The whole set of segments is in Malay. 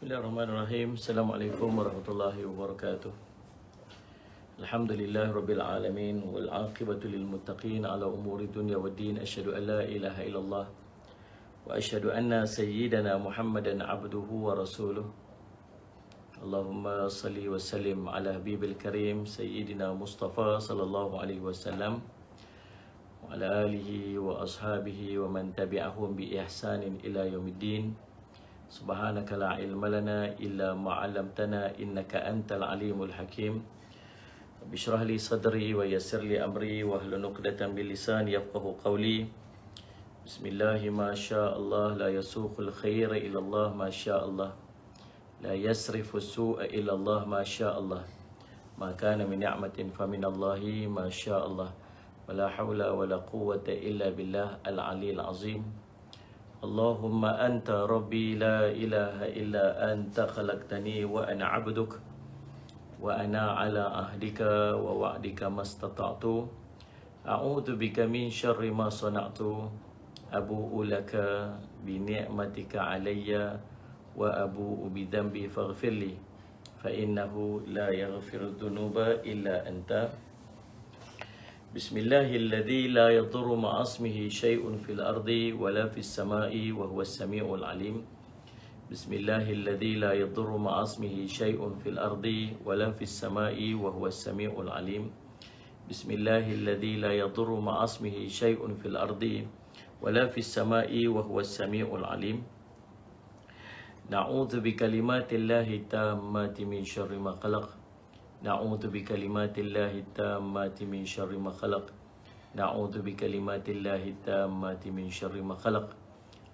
Bismillahirrahmanirrahim. Assalamualaikum warahmatullahi wabarakatuh. Alhamdulillah rabbil alamin wal aqibatu lil muttaqin ala umuri dunya waddin. Asyhadu an la ilaha illallah wa asyhadu anna sayyidana Muhammadan abduhu wa rasuluh. Allahumma salli wa sallim ala habibil karim sayyidina Mustafa sallallahu alaihi wasallam wa ala alihi wa ashabihi wa man tabi'ahum bi ihsanin ila yaumiddin. Subhanaka la ilma lana illa ma 'allamtana innaka antal alimul hakim. Rabbi shrah li sadri wa yassir li amri wa hlul 'uqdatam min lisani yafqahu qawli. Bismillah ma syaa Allah la yasuqul khaira illa Allah ma syaa Allah. La yasrifu su'a illa Allah ma syaa Allah. Ma kana min ni'matin fa min Allah ma syaa Allah. Wa la hawla wa la quwwata illa billah al-'aliyyil 'azim. Allahumma anta rabbi la ilaha illa anta khalaqtani wa ana 'abduk wa ana 'ala ahdika wa wa'dika mastata'tu a'udzu bika min syarri ma sana'tu abu'u laka bi ni'matika 'alayya wa abu'u bi dhanbi faghfirli fa innahu la yaghfiru dhunuba illa anta. Bismillahilladzi la yadurru ma'asmihi syai'un fil ardi wala fis sama'i wa huwas sami'ul 'alim. Bismillahilladzi la yadurru ma'asmihi syai'un fil ardi wala fis sama'i wa huwas sami'ul 'alim. Bismillahilladzi la yadurru ma'asmihi syai'un fil ardi wala fis sama'i wa huwas sami'ul 'alim. Na'udzu bikalimatillahi tammati min syarri ma khalaq. Na'udzu bikalimatillahi tammati min syarri ma khalaq. Na'udzu bikalimatillahi tammati min syarri ma khalaq.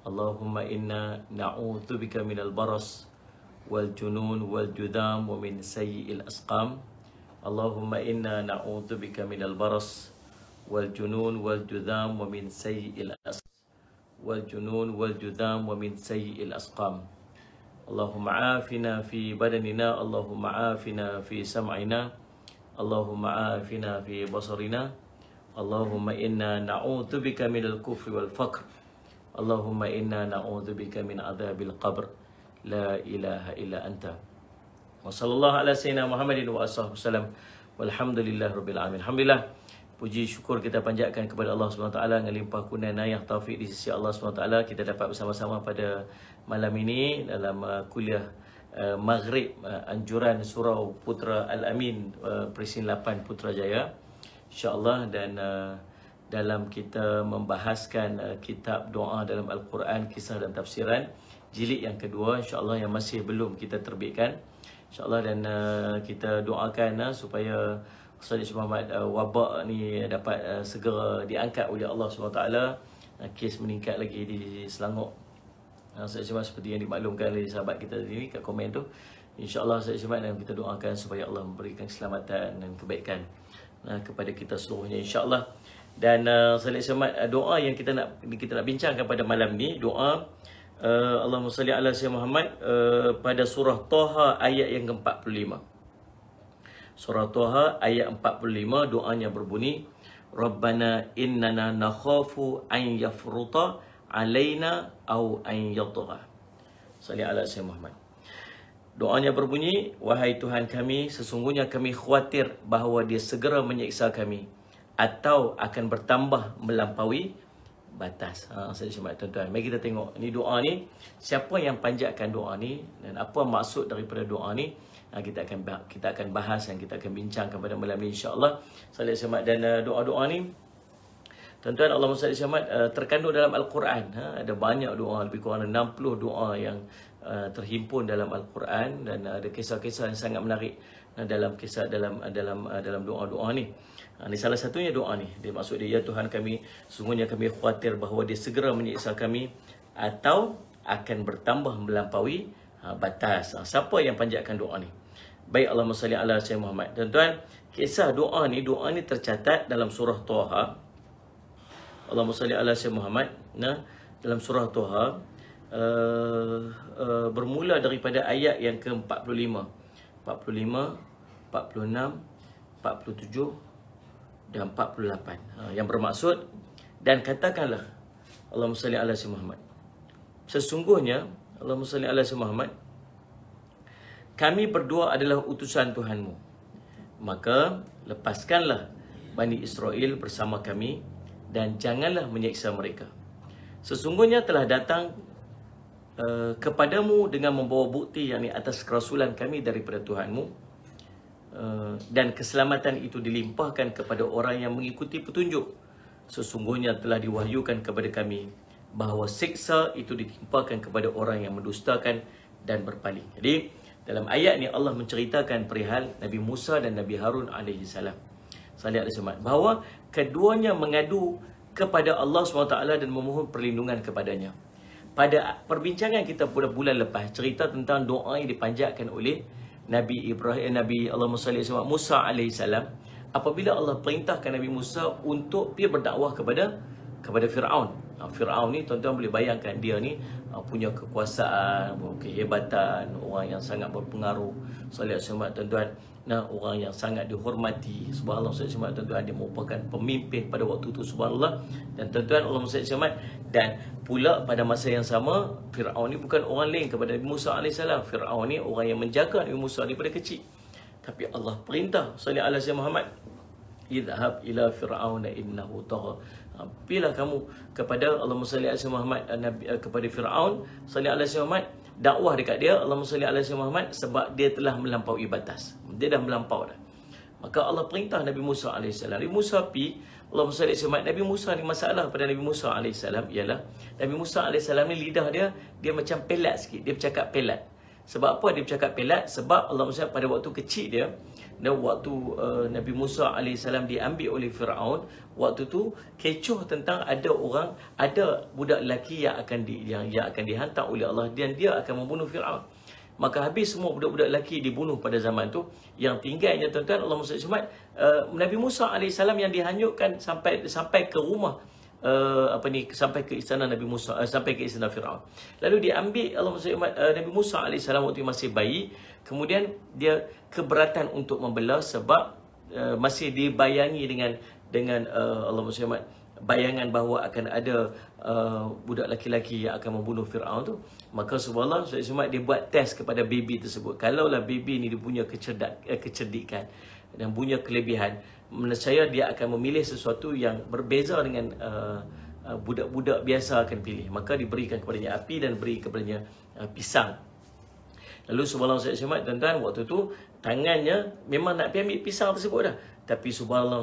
Allahumma inna na'udzu bika minal baras wal junun wal judam wa min sayyi'il asqam. Allahumma inna na'udzu bika minal baras wal junun wal judam wa min sayyi'il asqam. Wal junun wal judam wa min sayyi'il asqam. Allahumma afina fi badanina, Allahumma afina fi sam'ina, Allahumma afina fi basarina, Allahumma inna na'udzubika minal kufri wal faqr, Allahumma inna na'udzubika min adzabil qabr, la ilaha illa anta. Wa sallallahu ala sayyidina Muhammadin wa ashabihi wasallam. Walhamdulillah rabbil alamin. Alhamdulillah, puji syukur kita panjatkan kepada Allah SWT dengan limpah kurnia inayah taufik di sisi Allah SWT. Kita dapat bersama-sama pada malam ini dalam kuliah Maghrib anjuran surau Putra Al-Amin Presin 8 Putrajaya, insya-Allah. Dan dalam kita membahaskan kitab doa dalam Al-Quran, kisah dan tafsiran jilid yang kedua, insya-Allah, yang masih belum kita terbitkan, insya-Allah. Dan kita doakan supaya Ustaz Muhammad wabak ni dapat segera diangkat oleh Allah SWT. Kes meningkat lagi di Selangor. Ustaz Muhammad seperti yang dimaklumkan oleh sahabat kita ini kat komen tu. InsyaAllah Ustaz Muhammad, dan kita doakan supaya Allah memberikan keselamatan dan kebaikan kepada kita seluruhnya, insyaAllah. Dan Ustaz Muhammad, doa yang kita nak bincangkan pada malam ni, doa Allahumma salli ala sayyidina Muhammad pada surah Taha ayat yang ke-45. Surah Taha ayat 45, doanya berbunyi, Rabbana innana nakhafu an yafruta alaina au an yatgha. Salli ala sayyidina Muhammad. Doanya berbunyi, wahai Tuhan kami, sesungguhnya kami khawatir bahawa dia segera menyiksa kami atau akan bertambah melampaui batas. Tuan-tuan, mari kita tengok ni doa ni, siapa yang panjatkan doa ni dan apa maksud daripada doa ni. Kita akan bahas dan kita akan bincangkan pada malam ni, insya-Allah. Sallallahu. Dan doa-doa ni, tuan-tuan, Allahumma salli Muhammad, terkandung dalam Al-Quran. Ada banyak doa, lebih kurang 60 doa yang terhimpun dalam Al-Quran, dan ada kisah-kisah yang sangat menarik dalam kisah dalam doa-doa ni. Ini salah satunya doa ni. Dia maksud dia, ya Tuhan kami, sungguhnya kami khawatir bahawa dia segera menyiksa kami atau akan bertambah melampaui batas. Siapa yang panjatkan doa ni? Baik, Allahumma salli ala Sayyidina Muhammad. Tuan-tuan, kisah doa ni tercatat dalam surah Taha. Allahumma salli ala Sayyidina Muhammad. Nah, dalam surah Taha bermula daripada ayat yang ke-45, 45, 46, 47 dan 48. Yang bermaksud, dan katakanlah, Allahumma salli ala Sayyidina Muhammad, sesungguhnya Allahumma salli ala Sayyidina Muhammad, kami berdua adalah utusan Tuhanmu, maka lepaskanlah Bani Israel bersama kami dan janganlah menyiksa mereka. Sesungguhnya telah datang kepadamu dengan membawa bukti, yakni atas kerasulan kami daripada Tuhanmu, dan keselamatan itu dilimpahkan kepada orang yang mengikuti petunjuk. Sesungguhnya telah diwahyukan kepada kami bahawa siksa itu ditimpakan kepada orang yang mendustakan dan berpaling. Jadi dalam ayat ni Allah menceritakan perihal Nabi Musa dan Nabi Harun alaihi salam, bahawa keduanya mengadu kepada Allah SWT dan memohon perlindungan kepadanya. Pada perbincangan kita pada bulan lepas, cerita tentang doa yang dipanjatkan oleh Nabi Allahumma salli ala Musa alaihi salam, apabila Allah perintahkan Nabi Musa untuk dia berdakwah kepada Firaun. Firaun ni tuan-tuan boleh bayangkan, dia ni punya kekuasaan, kehebatan, orang yang sangat berpengaruh. Sallallahu alaihi wasallam, tuan-tuan, orang yang sangat dihormati. Subhanallah, sallallahu alaihi wasallam, tuan-tuan, dia merupakan pemimpin pada waktu itu, subhanallah. Dan tuan-tuan, Allah sallallahu alaihi wasallam, dan pula pada masa yang sama, Firaun ni bukan orang lain kepada Nabi Musa alaihi salam. Firaun ni orang yang menjaga Nabi Musa daripada kecil. Tapi Allah perintah sallallahu alaihi wasallam Muhammad, idhab ila fir'auna innahu tagha. Pilih kamu kepada Allahumma salli ala Muhammad, kepada Firaun sallallahu alaihi wasallam, dakwah dekat dia, Allahumma salli ala Muhammad, sebab dia telah melampaui batas. Dia dah melampau dah. Maka Allah perintah Nabi Musa alaihi salam. Nabi Musa pi, Allahumma salli ala Muhammad. Nabi Musa ni, masalah pada Nabi Musa alaihi salam ialah Nabi Musa alaihi salam ni lidah dia macam pelat sikit. Dia bercakap pelat. Sebab apa dia bercakap pelat? Sebab Allah SWT pada waktu kecil dia, dan waktu Nabi Musa AS diambil oleh Firaun, waktu tu kecoh tentang ada budak lelaki yang akan dihantar oleh Allah dan dia akan membunuh Firaun. Maka habis semua budak-budak lelaki dibunuh pada zaman tu. Yang tinggalnya, tuan-tuan, Allah SWT, Nabi Musa AS yang dihanyutkan sampai ke rumah, sampai ke istana Nabi Musa, sampai ke istana Firaun. Lalu diambil Nabi Musa AS waktu masih bayi. Kemudian dia keberatan untuk membelah sebab masih dibayangi dengan bayangan bahawa akan ada budak lelaki yang akan membunuh Firaun tu. Maka subhanallah, dia buat test kepada baby tersebut. Kalaulah baby ni dia punya kecerdikan dan punya kelebihan, menurut saya dia akan memilih sesuatu yang berbeza dengan budak-budak biasa akan pilih. Maka diberikan kepadanya api dan beri kepadanya pisang. Lalu subhanallah, tuan-tuan, waktu tu tangannya memang nak pergi ambil pisang tersebut dah. Tapi subhanallah,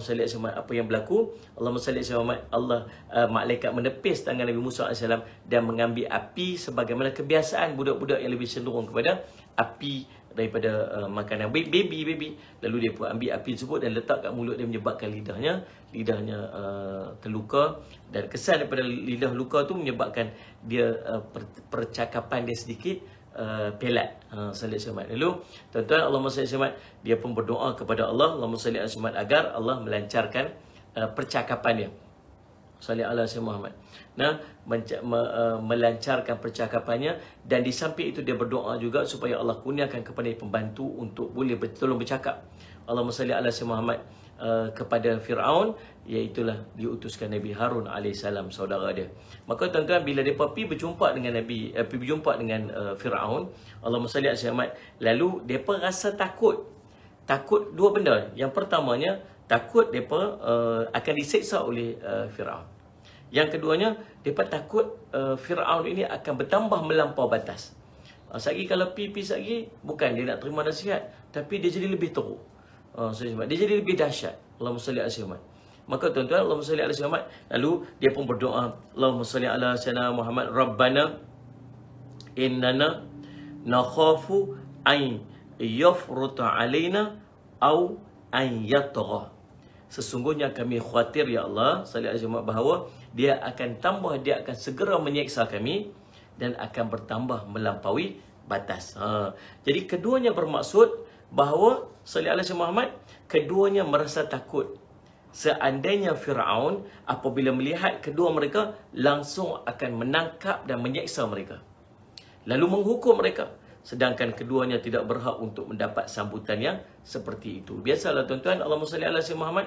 apa yang berlaku? Allahumma salli ala Muhammad, malaikat menepis tangan Nabi Musa AS dan mengambil api sebagaimana kebiasaan budak-budak yang lebih cenderung kepada api daripada makanan baby. Lalu dia pun ambil api tersebut dan letak kat mulut dia, menyebabkan lidahnya terluka, dan kesan daripada lidah luka tu menyebabkan dia percakapan dia sedikit pelat. Lalu tuan-tuan, Allahumma salli ala Muhammad, dia pun berdoa kepada Allah, Allahumma salli ala Muhammad, agar Allah melancarkan percakapan dia. Salli ala Muhammad. Melancarkan percakapannya, dan di samping itu dia berdoa juga supaya Allah kurniakan kepada pembantu untuk boleh tolong bercakap. Allahumma salli ala Muhammad kepada Firaun, iaitulah diutuskan Nabi Harun alaihissalam, saudara dia. Maka tuan-tuan, bila mereka berjumpa dengan Firaun, Allahumma salli ala Muhammad, lalu mereka rasa takut dua benda. Yang pertamanya, takut mereka akan diseksa oleh Firaun. Yang keduanya, mereka takut Firaun ini akan bertambah melampau batas. Sagi kalau pi sagi, bukan dia nak terima nasihat, tapi dia jadi lebih teruk. Dia jadi lebih dahsyat. Allahumma salli ala Muhammad. Maka tuan-tuan, Allahumma salli ala Muhammad, lalu dia pun berdoa, Allahumma salli ala sayyidina Muhammad, Rabbana innana nakhafu an yafruta alaina au an yatgha. Sesungguhnya kami khawatir, ya Allah, salli ala Muhammad, bahawa dia akan segera menyeksa kami, dan akan bertambah melampaui batas. Jadi keduanya bermaksud bahawa sallallahu alaihi Muhammad, keduanya merasa takut seandainya Firaun apabila melihat kedua mereka langsung akan menangkap dan menyeksa mereka, lalu menghukum mereka, sedangkan keduanya tidak berhak untuk mendapat sambutan yang seperti itu. Biasalah tuan-tuan, Allahumma salli ala sayyidina Muhammad,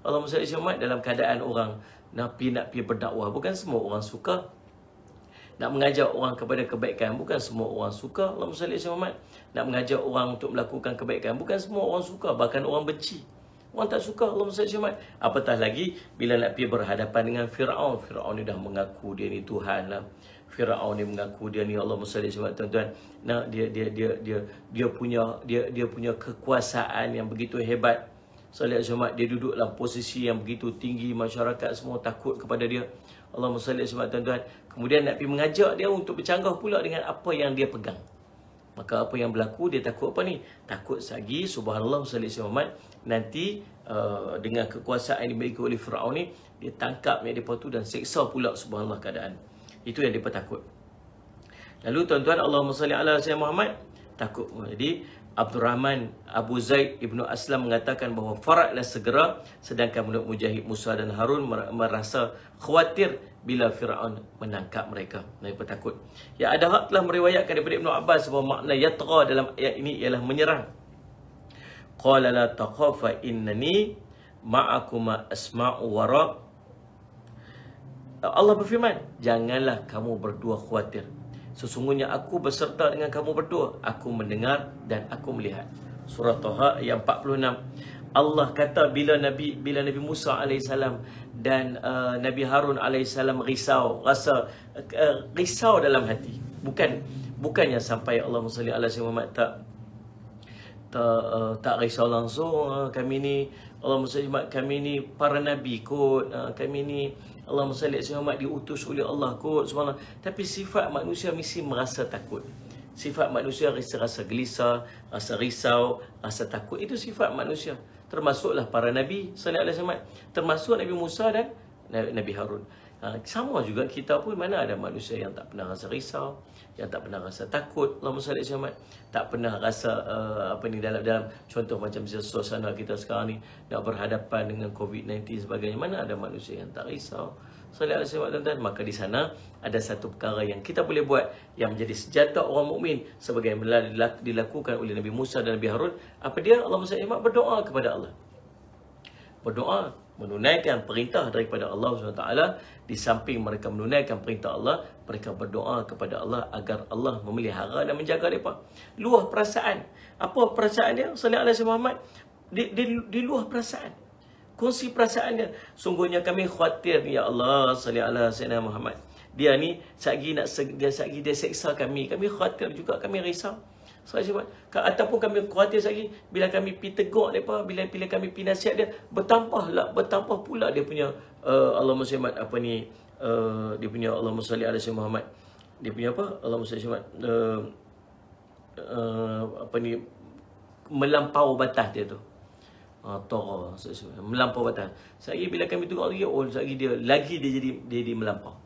Allahumma salli ala Muhammad, dalam keadaan orang nak pergi berdakwah, bukan semua orang suka. Nak mengajak orang kepada kebaikan, bukan semua orang suka. Allahumma salli ala Muhammad. Nak mengajak orang untuk melakukan kebaikan, bukan semua orang suka, bahkan orang benci. Orang tak suka. Allahumma salli ala Muhammad. Apatah lagi bila nak pergi berhadapan dengan Firaun. Firaun ni dah mengaku dia ni Tuhan lah. Firaun ni mengaku dia ni Allahumma salli ala Muhammad, tuan-tuan. Nah, dia punya kekuasaan yang begitu hebat. Sallallahu alaihi wasallam, dia duduk dalam posisi yang begitu tinggi, masyarakat semua takut kepada dia. Allahumma salli alaihi wasallam, tuan-tuan. Kemudian nak pergi mengajak dia untuk bercanggah pula dengan apa yang dia pegang. Maka apa yang berlaku, dia takut apa ni? Takut sagi, subhanallah, salli alaihi wasallam, nanti dengan kekuasaan yang dimiliki oleh Firaun ni, dia tangkap mereka tu dan seksa pula, subhanallah, keadaan. Itu yang dia takut. Lalu tuan-tuan, Allahumma salli ala sayyidina Muhammad, takut. Jadi Abdul Rahman Abu Zaid Ibnu Aslam mengatakan bahawa faradlah segera, sedangkan menurut Mujahid, Musa dan Harun merasa khawatir bila Firaun menangkap mereka. Mereka takut. Ya, ada hak telah meriwayatkan daripada Ibnu Abbas bahawa makna yatgha dalam ayat ini ialah menyerang. Qala la taqafa innani ma'akuma asma'u wara. Allah berfirman, janganlah kamu berdua khawatir. Sesungguhnya aku beserta dengan kamu berdua. Aku mendengar dan aku melihat. Surah Taha ayat 46. Allah kata bila Nabi Musa AS dan Nabi Harun AS rasa risau dalam hati. Bukannya sampai Allahumma salli ala sayyidina Muhammad tak risau langsung. Kami ni Allahumma salli ala kami ni para nabi kot. Kami ni Allahumma salli ala Muhammad diutus oleh Allah kot, subhanallah. Tapi sifat manusia mesti merasa takut. Sifat manusia rasa gelisah, rasa risau, rasa takut. Itu sifat manusia. Termasuklah para nabi sallallahu alaihi wasallam, termasuk Nabi Musa dan Nabi Harun. Sama juga kita pun, mana ada manusia yang tak pernah rasa risau, yang tak pernah rasa takut. Allahumma salli alaihi wasallam, tak pernah rasa dalam contoh macam suasana kita sekarang ni nak berhadapan dengan COVID-19 sebagainya. Mana ada manusia yang tak risau. Sallallahu alaihi wasallam, tuan-tuan. Maka di sana ada satu perkara yang kita boleh buat yang menjadi senjata orang mukmin sebagaimana dilakukan oleh Nabi Musa dan Nabi Harun. Apa dia? Allahumma salli alaihi wasallam, berdoa kepada Allah. Berdoa, menunaikan perintah daripada Allah SWT. Di samping mereka menunaikan perintah Allah, mereka berdoa kepada Allah agar Allah memelihara dan menjaga mereka. Luah perasaan. Apa perasaan dia? Sallallahu alaihi Muhammad, di luah perasaan. Kongsi perasaan dia. Sungguhnya kami khawatir, ya Allah, sallallahu alaihi Muhammad. Dia ni satgi dia seksa kami. Kami khawatir juga, kami risau. Ataupun kami khawatir lagi bila kami pergi tegur mereka, bila kami pergi nasihat dia, bertambah pula dia punya Allahumma salli apa ni, dia punya Allahumma salli ala sayyidina Muhammad, dia punya apa, Allahumma salli apa ni, melampau batas dia tu. Melampau batas. Lagi bila kami tengok lagi, lagi dia jadi melampau.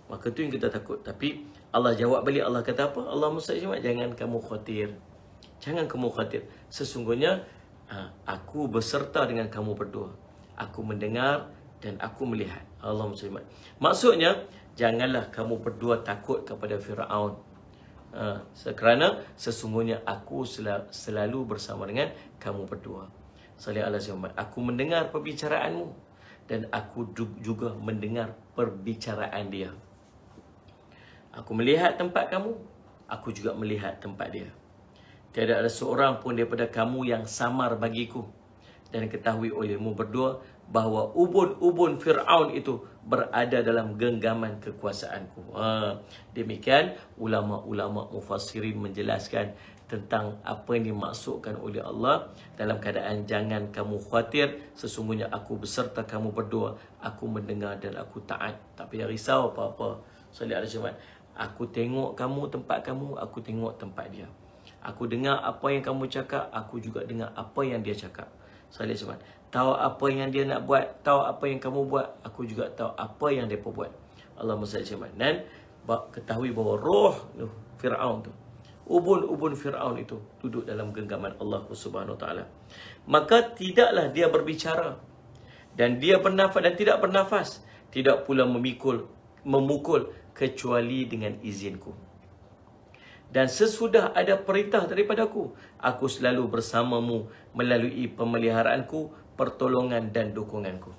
Maka tu yang kita takut. Tapi Allah jawab balik, Allah kata apa? Allahumma salli alaihi, jangan kamu khawatir. Jangan kamu khawatir. Sesungguhnya aku beserta dengan kamu berdua. Aku mendengar dan aku melihat. Allahumma salli alaihi. Maksudnya, janganlah kamu berdua takut kepada Firaun. Kerana sesungguhnya aku selalu bersama dengan kamu berdua. Sallallahu alaihi wasallam. Aku mendengar perbicaraanmu dan aku juga mendengar perbicaraan dia. Aku melihat tempat kamu, aku juga melihat tempat dia. Tiada ada seorang pun daripada kamu yang samar bagiku. Dan ketahui olehmu berdua bahawa ubun-ubun Fir'aun itu berada dalam genggaman kekuasaanku. Demikian ulama-ulama mufassirin menjelaskan tentang apa yang dimaksudkan oleh Allah dalam keadaan jangan kamu khawatir, sesungguhnya aku beserta kamu berdua, aku mendengar dan aku taat. Tak payah risau apa-apa. Sallallahu alaihi wasallam. Aku tengok kamu tempat kamu, aku tengok tempat dia. Aku dengar apa yang kamu cakap, aku juga dengar apa yang dia cakap. Sallallahu alaihi wasallam. Tahu apa yang dia nak buat, tahu apa yang kamu buat, aku juga tahu apa yang dia buat. Allahumma salli alaihi wasallam. Dan ketahui bahawa roh Fir'aun tu, ubun-ubun Fir'aun itu duduk dalam genggaman Allah Subhanahu Wa Taala. Maka tidaklah dia berbicara, dan dia bernafas dan tidak bernafas, tidak pula memukul kecuali dengan izinku. Dan sesudah ada perintah daripadaku, aku selalu bersamamu melalui pemeliharaanku, pertolongan dan dukunganku.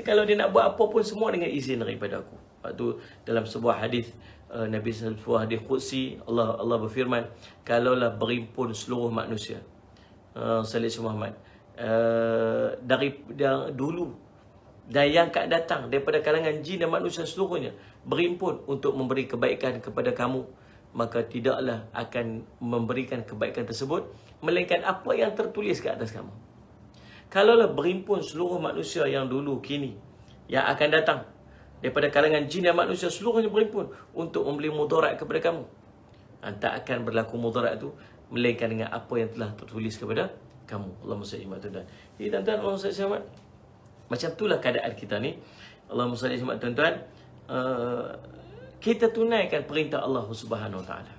Kalau dia nak buat apa pun semua dengan izin daripada aku. Lepas tu dalam sebuah hadis Nabi sebuah hadis qudsi, Allah berfirman, kalaulah berimpun seluruh manusia, Salih Muhammad, dari dulu dan yang akan datang daripada kalangan jin dan manusia seluruhnya berimpun untuk memberi kebaikan kepada kamu, maka tidaklah akan memberikan kebaikan tersebut melainkan apa yang tertulis ke atas kamu. Kalaulah berimpun seluruh manusia yang dulu, kini, yang akan datang daripada kalangan jin dan manusia seluruhnya berimpun untuk memberi mudarat kepada kamu, tak akan berlaku mudarat itu melainkan dengan apa yang telah tertulis kepada kamu. Allahumma salli wa sallim. Jadi tuan-tuan, Allahumma salli wa sallim, macam itulah keadaan kita ni. Allahumma salli wa sallim, tuan-tuan. Kita tunaikan perintah Allah Subhanahu Wa Taala.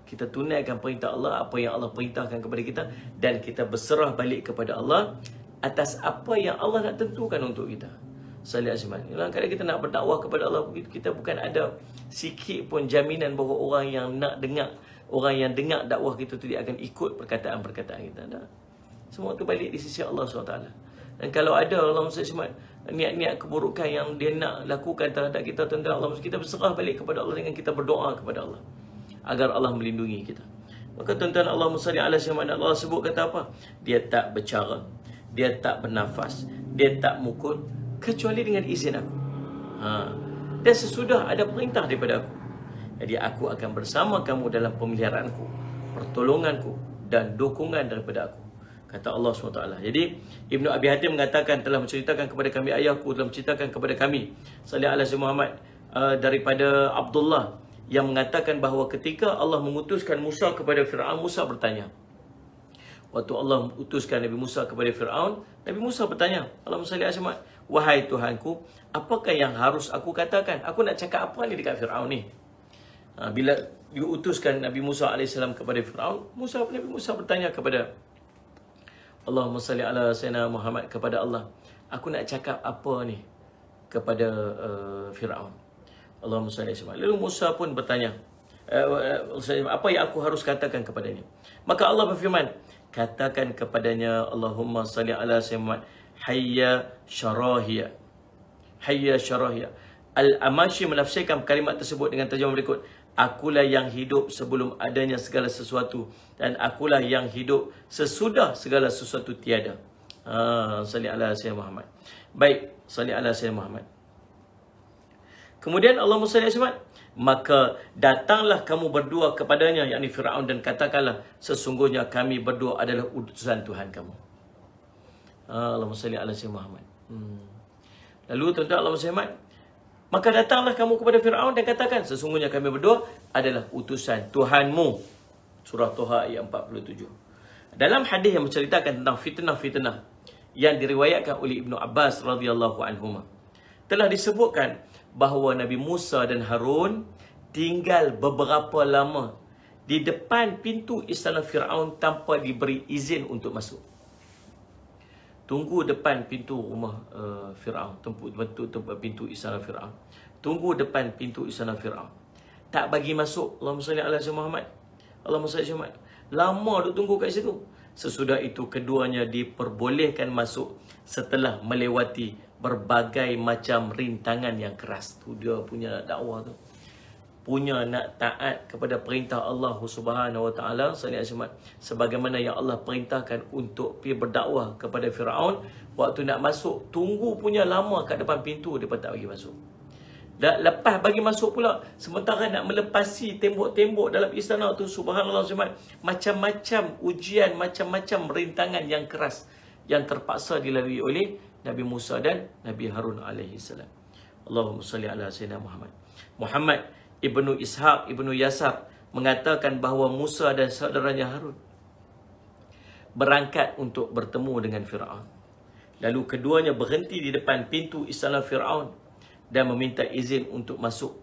Kita tunaikan perintah Allah, apa yang Allah perintahkan kepada kita, dan kita berserah balik kepada Allah atas apa yang Allah nak tentukan untuk kita. Salih Azman. Kadang-kadang kita nak berdakwah kepada Allah, kita bukan ada sikit pun jaminan bahawa orang yang dengar dakwah kita tu dia akan ikut perkataan-perkataan kita. Tak. Semua tu balik di sisi Allah SWT. Dan kalau ada Allah SWT niat-niat keburukan yang dia nak lakukan terhadap kita, tuan-tuan, Allah, kita berserah balik kepada Allah dengan kita berdoa kepada Allah agar Allah melindungi kita. Maka tuan-tuan, Allahumma salli ala sayyidina, Allah sebut kata apa? Dia tak bercara, dia tak bernafas, dia tak mukul kecuali dengan izin aku. Dan sesudah ada perintah daripada aku, jadi aku akan bersama kamu dalam pemeliharaanku, pertolonganku dan dukungan daripada aku, kata Allah SWT. Jadi Ibnu Abi Hatim mengatakan, telah menceritakan kepada kami, ayahku telah menceritakan kepada kami, sallallahu alaihi wasallam, Muhammad, daripada Abdullah, yang mengatakan bahawa ketika Allah mengutuskan Musa kepada Fir'aun, Musa bertanya. Waktu Allah utuskan Nabi Musa kepada Fir'aun, Nabi Musa bertanya, Allahumma salli ala Muhammad, wahai Tuhanku, apakah yang harus aku katakan? Aku nak cakap apa ni dekat Fir'aun ni? Bila diutuskan Nabi Musa AS kepada Fir'aun, Nabi Musa bertanya kepada Allahumma salli ala sayyidina Muhammad, kepada Allah, aku nak cakap apa ni kepada Fir'aun? Allahumma salli ala sayyidina. Lalu Musa pun bertanya, apa yang aku harus katakan kepadanya? Maka Allah berfirman, katakan kepadanya, Allahumma salli ala sayyidina Muhammad, hayya syarahiyah. Hayya syarahiyah. Al-Amashi menafsirkan kalimat tersebut dengan terjemahan berikut, akulah yang hidup sebelum adanya segala sesuatu, dan akulah yang hidup sesudah segala sesuatu tiada. Salli ala sayyidina Muhammad. Baik, salli ala sayyidina Muhammad. Kemudian Allah salli ala sayyidina Muhammad, maka datanglah kamu berdua kepadanya, yakni Fir'aun, dan katakanlah, sesungguhnya kami berdua adalah utusan Tuhan kamu. Allahumma salli ala sayyidina Muhammad. Lalu tuan-tuan, Allahumma salli ala Muhammad, maka datanglah kamu kepada Fir'aun dan katakan, sesungguhnya kami berdua adalah utusan Tuhanmu. Surah Toha ayat 47. Dalam hadis yang menceritakan tentang fitnah-fitnah yang diriwayatkan oleh Ibnu Abbas radhiyallahu anhuma, telah disebutkan bahawa Nabi Musa dan Harun tinggal beberapa lama di depan pintu istana Fir'aun tanpa diberi izin untuk masuk. Tunggu depan pintu rumah Fir'aun, pintu istana Fir'aun. Tunggu depan pintu istana Fir'aun, tak bagi masuk. Allahumma salli ala sayyidina Muhammad. Allahumma salli ala Muhammad. Lama duk tunggu kat situ. Sesudah itu keduanya diperbolehkan masuk setelah melewati berbagai macam rintangan yang keras. Tu dia punya dakwah tu, punya nak taat kepada perintah Allah Subhanahu Wa Taala, sebagaimana yang Allah perintahkan untuk pergi berdakwah kepada Fir'aun. Waktu nak masuk, tunggu punya lama kat depan pintu, dia pun tak bagi masuk. Dan lepas bagi masuk pula, sementara nak melepasi tembok-tembok dalam istana tu, subhanallah, macam-macam ujian, macam-macam rintangan yang keras yang terpaksa dilalui oleh Nabi Musa dan Nabi Harun alaihi salam. Allahumma salli ala sayyidina Muhammad. Muhammad Ibnu Ishaq Ibnu Yasar mengatakan bahawa Musa dan saudaranya Harun berangkat untuk bertemu dengan Fir'aun. Lalu keduanya berhenti di depan pintu istana Fir'aun dan meminta izin untuk masuk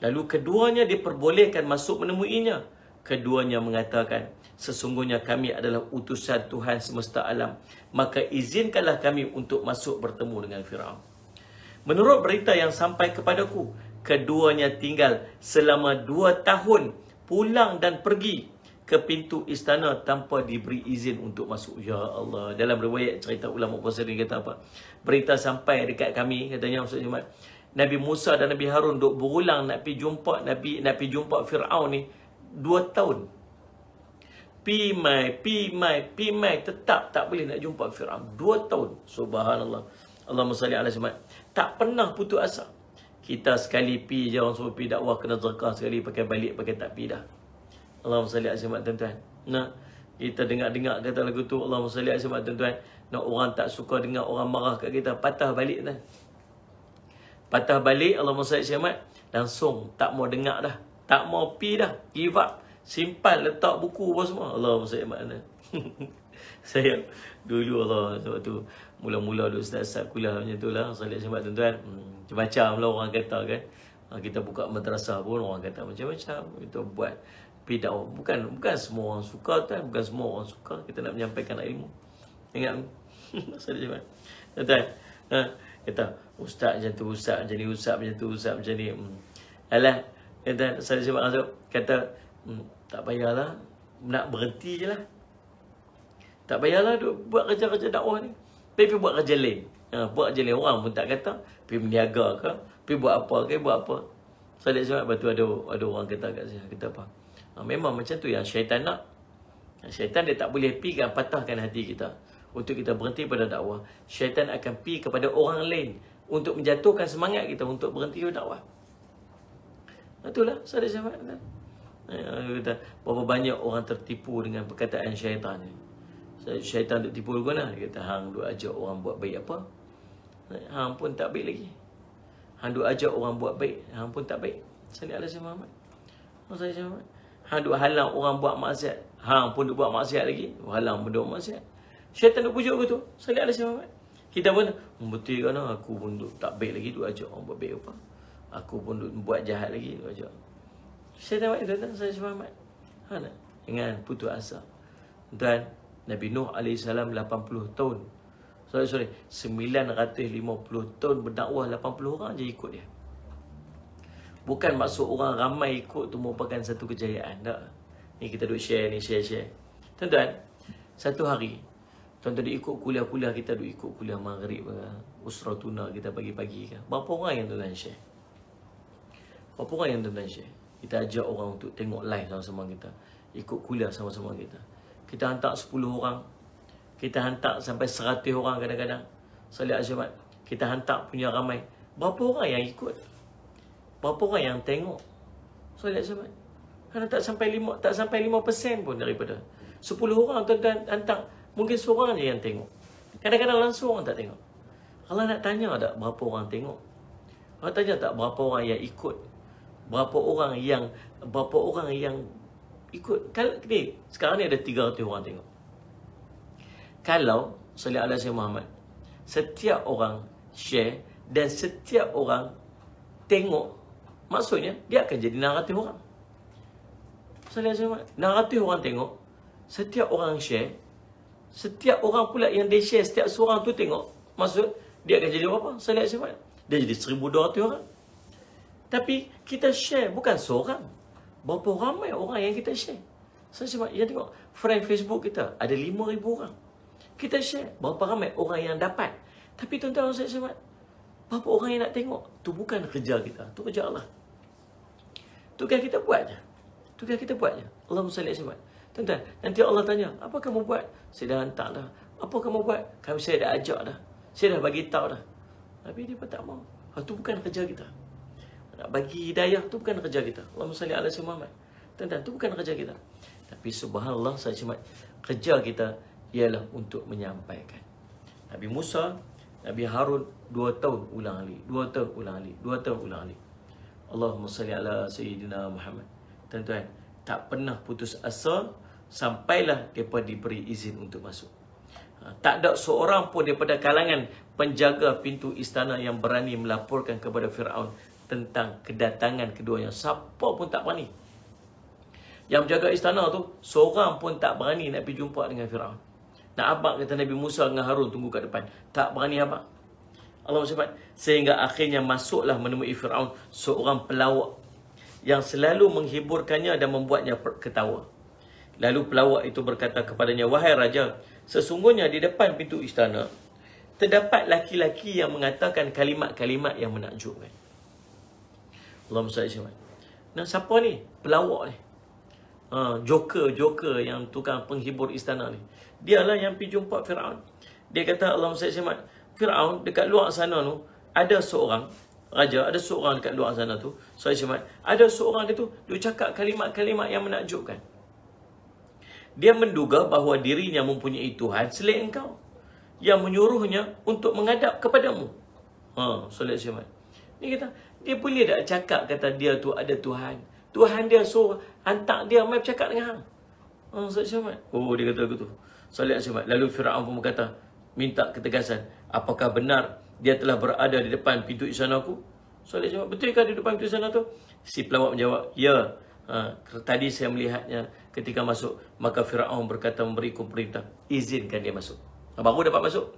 Lalu keduanya diperbolehkan masuk menemuinya. Keduanya mengatakan, sesungguhnya kami adalah utusan Tuhan semesta alam. Maka izinkanlah kami untuk masuk bertemu dengan Firaun. Menurut berita yang sampai kepadaku, keduanya tinggal selama 2 tahun, pulang dan pergi ke pintu istana tanpa diberi izin untuk masuk. Ya Allah. Dalam riwayat cerita ulama pasal ni kata apa? Berita sampai dekat kami, katanya Ustaz Jumat, Nabi Musa dan Nabi Harun duk berulang nak pergi jumpa Firaun ni 2 tahun. Pi mai tetap tak boleh nak jumpa Firaun 2 tahun. Subhanallah. Allahumma salli ala Muhammad. Tak pernah putus asa. Kita sekali pi je orang suruh pi dakwah kena zakah, sekali pakai balik pakai tak pi dah. Allahumma salli ala Muhammad tuan-tuan. Nah, kita dengar kata lagu tu Allahumma salli ala Muhammad tuan-tuan. Nak orang tak suka dengar orang marah kat kita, patah balik dah. Patah balik Allahumma salli ala Muhammad, langsung tak mau dengar dah. Tak mau pi dah. Give up. Simpan, letak buku apa semua. Allahumma salli ala Muhammad. Saya dulu Allah, sebab tu mula-mula dulu ustaz kuliah macam tu lah. Salih Jumat tuan-tuan. Macam-macam lah orang kata kan. Kita buka madrasah pun orang kata macam-macam. Kita buat pidato. Bukan semua orang suka tuan. Bukan semua orang suka. Kita nak menyampaikan ilmu. Ingat Salih Jumat tuan-tuan. Kata ustaz macam tu, ustaz macam ni, ustaz macam tu, ustaz macam ni. Alah, kata Salih Jumat kata tak payahlah, nak berhenti je lah. Tak payahlah duk buat kerja-kerja dakwah ni. Pergi buat kerja lain. Buat kerja lain. Orang pun tak kata. Pergi meniaga ke. Pergi buat apa ke. Buat apa. Saya sebab lepas tu ada orang kata kat saya. Kata apa. Memang macam tu yang syaitan nak. Syaitan dia tak boleh pergi kan patahkan hati kita. Untuk kita berhenti pada dakwah. Syaitan akan pergi kepada orang lain. Untuk menjatuhkan semangat kita. Untuk berhenti pada dakwah. Itulah. Saya sebab kata. Berapa banyak orang tertipu dengan perkataan syaitan ni. Syaitan duk tipu dulu kan. Dia kata, hang duk ajak orang buat baik apa? Hang pun tak baik lagi. Hang duk ajak orang buat baik, hang pun tak baik. Salih ala Muhammad. Hang duk halang orang buat maksiat, hang pun duk buat maksiat lagi. Halang pun duk maksiat. Syaitan duk pujuk begitu. Salih ala Muhammad. Kita pun betul kan, aku pun duk tak baik lagi, duk ajak orang buat baik apa? Aku pun duk buat jahat lagi, duk ajak. Syaitan buat itu, Salih Muhammad. Jangan putus asa. Tuan, Nabi Nuh AS 80 tahun. 950 tahun berdakwah, 80 orang je ikut dia. Bukan maksud orang ramai ikut tu merupakan satu kejayaan. Tak. Ni kita duk share ni, share. Tuan-tuan, satu hari, tuan-tuan duk ikut kuliah-kuliah kita, duk ikut kuliah maghrib ke, usratuna kita pagi-pagi ke. Berapa orang yang tuan-tuan share? Berapa orang yang tuan-tuan share? Kita ajak orang untuk tengok live sama-sama kita. Ikut kuliah sama-sama kita. Kita hantar 10 orang. Kita hantar sampai 100 orang kadang-kadang. Salih Azmat. Kita hantar punya ramai. Berapa orang yang ikut? Berapa orang yang tengok? Salih Azmat. Karena tak sampai 5% pun daripada 10 orang tuan-tuan hantar. Mungkin seorang je yang tengok. Kadang-kadang langsung orang tak tengok. Allah nak tanya tak berapa orang tengok? Allah tanya tak berapa orang yang ikut? Berapa orang yang ikut. Kalau ni sekarang ni ada 300 orang tengok. Kalau salih ala Muhammad, setiap orang share dan setiap orang tengok, maksudnya dia akan jadi 600 orang. Salih ala Muhammad, 600 orang tengok, setiap orang share, setiap orang pula yang dia share, setiap seorang tu tengok, maksud dia akan jadi berapa? Salih ala Muhammad, dia jadi 1200 orang. Tapi kita share bukan seorang. Berapa ramai orang yang kita share? Saya sebab yang tengok friend Facebook kita ada 5,000 orang. Kita share berapa ramai orang yang dapat. Tapi tuan-tuan saya sebab berapa orang yang nak tengok? Tu bukan kerja kita, tu kerja Allah. Tugas kita buat je. Allahumma salli ala Muhammad. Tuan-tuan, nanti Allah tanya, apa kamu buat? Saya dah hantar dah. Apa kamu buat? Saya dah ajak dah. Saya dah bagi tahu dah. Tapi dia pun tak mau. Itu bukan kerja kita. Nak bagi hidayah tu bukan kerja kita. Allahumma salli ala Muhammad. Tuan-tuan, tu bukan kerja kita. Tapi subhanallah, saya cuma kerja kita ialah untuk menyampaikan. Nabi Musa, Nabi Harun 2 tahun ulang alik. 2 tahun ulang alik. Allahumma salli ala Sayyidina Muhammad. Tuan-tuan, tak pernah putus asa sampailah mereka diberi izin untuk masuk. Tak ada seorang pun daripada kalangan penjaga pintu istana yang berani melaporkan kepada Firaun tentang kedatangan keduanya. Siapa pun tak berani. Yang menjaga istana tu, seorang pun tak berani nak pergi jumpa dengan Firaun. Nak abang kata Nabi Musa dengan Harun tunggu kat depan. Tak berani abang. Allah SWT. Sehingga akhirnya masuklah menemui Firaun seorang pelawak yang selalu menghiburkannya dan membuatnya ketawa. Lalu pelawak itu berkata kepadanya, wahai raja, sesungguhnya di depan pintu istana terdapat laki-laki yang mengatakan kalimat-kalimat yang menakjubkan. Allah SWT. Nah, siapa ni? Pelawak ni. Joker yang tukang penghibur istana ni. Dialah yang pergi jumpa Firaun. Dia kata Allah SWT, Firaun dekat luar sana tu ada seorang raja, ada seorang dekat luar sana tu. Ada seorang dia tu dia cakap kalimat-kalimat yang menakjubkan. Dia menduga bahawa dirinya mempunyai Tuhan selain engkau yang menyuruhnya untuk menghadap kepadamu. Ni kata, dia boleh tak cakap kata dia tu ada Tuhan. Tuhan dia suruh hantar dia mai bercakap dengan hang. Dia kata begitu. Lalu Firaun pun berkata, minta ketegasan, apakah benar dia telah berada di depan pintu istana aku? Salih jawab, betulkah di depan pintu istana tu? Si pelawak menjawab, ya, tadi saya melihatnya ketika masuk. Maka Firaun berkata memberiku perintah, izinkan dia masuk. Baru dapat masuk.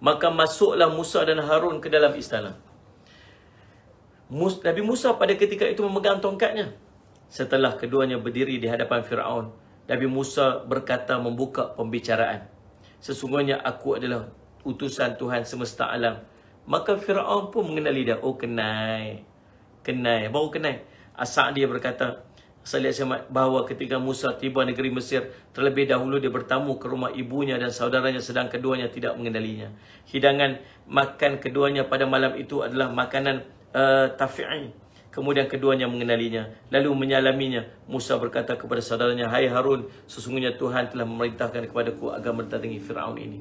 Maka masuklah Musa dan Harun ke dalam istana. Nabi Musa pada ketika itu memegang tongkatnya. Setelah keduanya berdiri di hadapan Firaun, Nabi Musa berkata membuka pembicaraan, sesungguhnya aku adalah utusan Tuhan semesta alam. Maka Firaun pun mengenali dia. Oh, kenal. Baru kenal. Asal dia berkata, bahawa ketika Musa tiba negeri Mesir, terlebih dahulu dia bertamu ke rumah ibunya dan saudaranya, sedang keduanya tidak mengenalinya. Hidangan makan keduanya pada malam itu adalah makanan tafi'i. Kemudian keduanya mengenalinya, lalu menyalaminya. Musa berkata kepada saudaranya, hai Harun, sesungguhnya Tuhan telah memerintahkan kepadaku agar mendatangi Firaun ini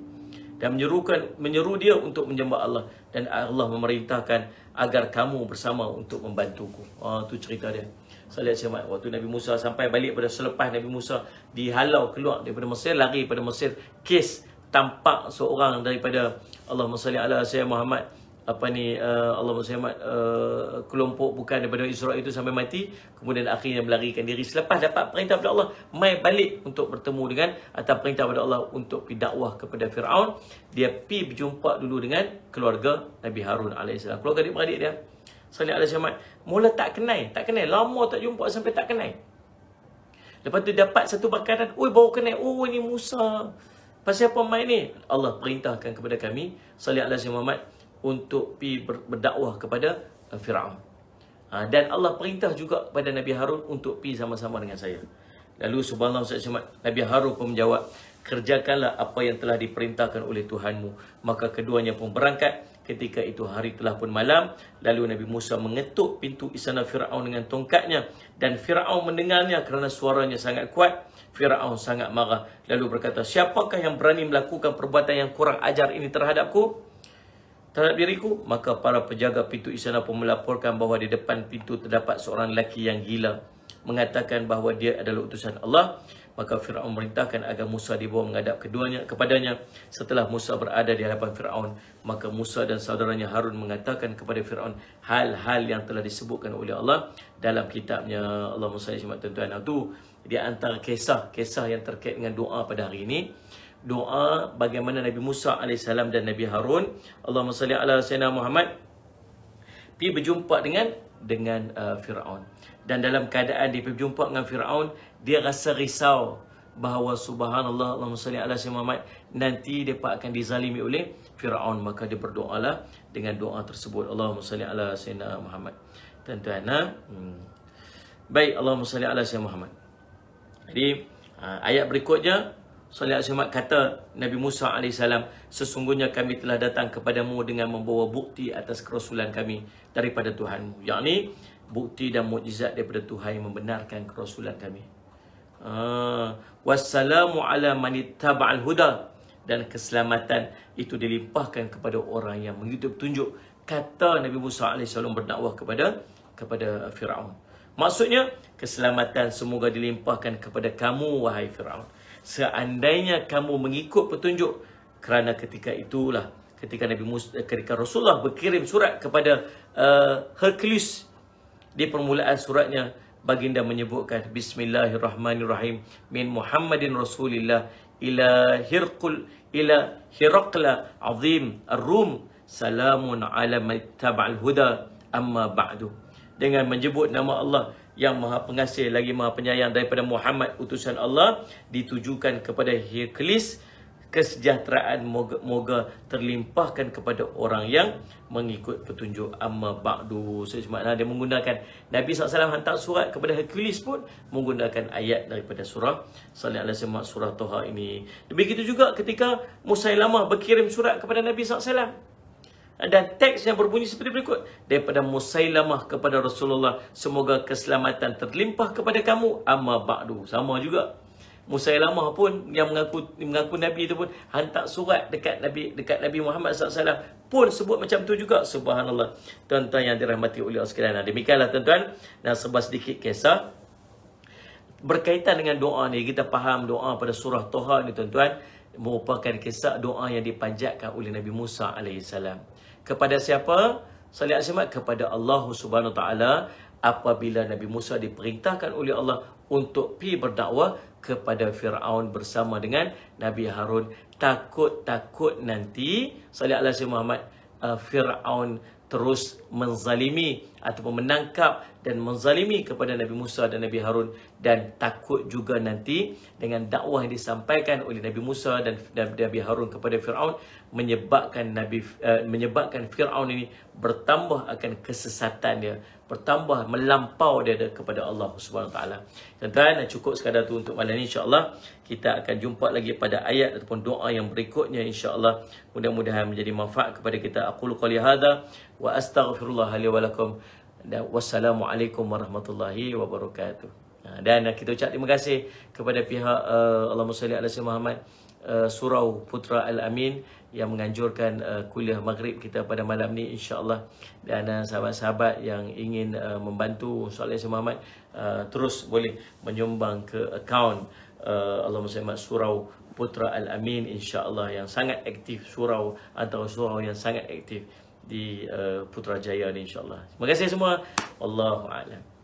dan menyeru dia untuk menyembah Allah, dan Allah memerintahkan agar kamu bersama untuk membantuku. Tu cerita dia. Saya lihat siapa waktu Nabi Musa sampai balik pada selepas Nabi Musa dihalau keluar daripada Mesir, lari pada Mesir, kes tampak seorang daripada Allahumma salli ala sayyidina Muhammad, Allahumma salli kelompok bukan daripada Israel itu sampai mati, kemudian akhirnya melarikan diri selepas dapat perintah daripada Allah mai balik untuk bertemu dengan, atau perintah daripada Allah untuk pergi dakwah kepada Firaun. Dia pergi berjumpa dulu dengan keluarga Nabi Harun AS, keluarga adik-beradik dia. Sallallahu alaihi wasallam. Mula tak kenal, lama tak jumpa sampai tak kenal. Lepas tu dapat satu bakaran, baru kenal, ini Musa. Pasal apa main ni? Allah perintahkan kepada kami sallallahu alaihi wasallam untuk pergi berdakwah kepada Firaun. Dan Allah perintah juga kepada Nabi Harun untuk pergi sama-sama dengan saya. Lalu subhanallah Nabi Harun pun menjawab, kerjakanlah apa yang telah diperintahkan oleh Tuhanmu. Maka keduanya pun berangkat. Ketika itu hari telah pun malam. Lalu Nabi Musa mengetuk pintu istana Firaun dengan tongkatnya, dan Firaun mendengarnya kerana suaranya sangat kuat. Firaun sangat marah, lalu berkata, siapakah yang berani melakukan perbuatan yang kurang ajar ini terhadap diriku? Maka para penjaga pintu istana pun melaporkan bahawa di depan pintu terdapat seorang lelaki yang gila, mengatakan bahawa dia adalah utusan Allah. Maka Firaun merintahkan agar Musa dibawa menghadap kepadanya. Setelah Musa berada di hadapan Firaun, maka Musa dan saudaranya Harun mengatakan kepada Firaun hal-hal yang telah disebutkan oleh Allah dalam kitabnya. Allahumma salli ala tuan-tuan. Itu di antara kisah yang terkait dengan doa pada hari ini. Doa bagaimana Nabi Musa AS dan Nabi Harun, Allahumma salli ala sayyidina Muhammad, pergi berjumpa dengan Firaun. Dan dalam keadaan dia berjumpa dengan Firaun, dia rasa risau bahawa subhanallah, Allahumma salli ala sayyidina Muhammad, nanti mereka akan dizalimi oleh Firaun. Maka dia berdoalah dengan doa tersebut, Allahumma salli ala sayyidina Muhammad. Tuan-tuan, baik, Allahumma salli ala sayyidina Muhammad. Jadi ayat berikutnya, sallallahu alaihi wasallam kata Nabi Musa alaihissalam, sesungguhnya kami telah datang kepadamu dengan membawa bukti atas kerasulan kami daripada Tuhanmu, yakni bukti dan mukjizat daripada Tuhan yang membenarkan kerasulan kami. Wassalamu ala man ittaba'al huda, dan keselamatan itu dilimpahkan kepada orang yang mengikuti petunjuk, kata Nabi Musa alaihissalam berdakwah kepada Firaun. Maksudnya keselamatan semoga dilimpahkan kepada kamu wahai Firaun, seandainya kamu mengikut petunjuk. Kerana ketika itulah ketika Rasulullah berkirim surat kepada Hercules. Di permulaan suratnya baginda menyebutkan Bismillahirrahmanirrahim min Muhammadin Rasulillah ila Hiraqla azim ar-Rum salamun ala mattaba'al huda amma ba'du. Dengan menyebut nama Allah yang Maha Pengasih lagi Maha Penyayang daripada Muhammad utusan Allah, ditujukan kepada Hercules, kesejahteraan moga terlimpahkan kepada orang yang mengikut petunjuk amma ba'du. Maknanya dia menggunakan Nabi SAW hantar surat kepada Hercules pun menggunakan ayat daripada surah sallallahu alaihi wasallam, surah Toha ini. Begitu juga ketika Musailamah berkirim surat kepada Nabi SAW. Dan teks yang berbunyi seperti berikut. Daripada Musailamah kepada Rasulullah, semoga keselamatan terlimpah kepada kamu amma ba'du. Sama juga. Musailamah pun yang mengaku Nabi itu pun hantar surat dekat Nabi Muhammad SAW pun sebut macam tu juga. Subhanallah. Tuan-tuan yang dirahmati oleh Allah sekalian. Demikianlah tuan-tuan. Dan sebuah sedikit kisah berkaitan dengan doa ni. Kita faham doa pada surah Toha ni tuan-tuan merupakan kisah doa yang dipanjatkan oleh Nabi Musa AS. Kepada siapa? Sallallahu alaihi wasallam, kepada Allah Subhanahu Wa Taala apabila Nabi Musa diperintahkan oleh Allah untuk pergi berdakwah kepada Fir'aun bersama dengan Nabi Harun. Takut nanti sallallahu alaihi wasallam Muhammad Fir'aun terus menzalimi ataupun menangkap dan menzalimi kepada Nabi Musa dan Nabi Harun, dan takut juga nanti dengan dakwah yang disampaikan oleh Nabi Musa dan Nabi Harun kepada Fir'aun menyebabkan Fir'aun ini bertambah akan kesesatannya, bertambah melampau dia kepada Allah Subhanahu Wa Taala. Tuan-tuan, cukup sekadar tu untuk malam ini. InsyaAllah kita akan jumpa lagi pada ayat ataupun doa yang berikutnya insyaAllah. Mudah-mudahan menjadi manfaat kepada kita. Aqulu qali hadza wa astaghfirullah li wa lakum. Wassalamualaikum warahmatullahi wabarakatuh. Dan kita ucap terima kasih kepada pihak Allahumma salli ala sayyidina Muhammad Surau Putra Al-Amin yang menganjurkan kuliah maghrib kita pada malam ni insya-Allah. Dan sahabat-sahabat yang ingin membantu Saleh Muhammad terus boleh menyumbang ke akaun Allahumma salli ala Surau Putra Al-Amin insya-Allah, yang sangat aktif, surau antara surau yang sangat aktif di Putrajaya ni insya-Allah. Terima kasih semua. Wallahu a'lam.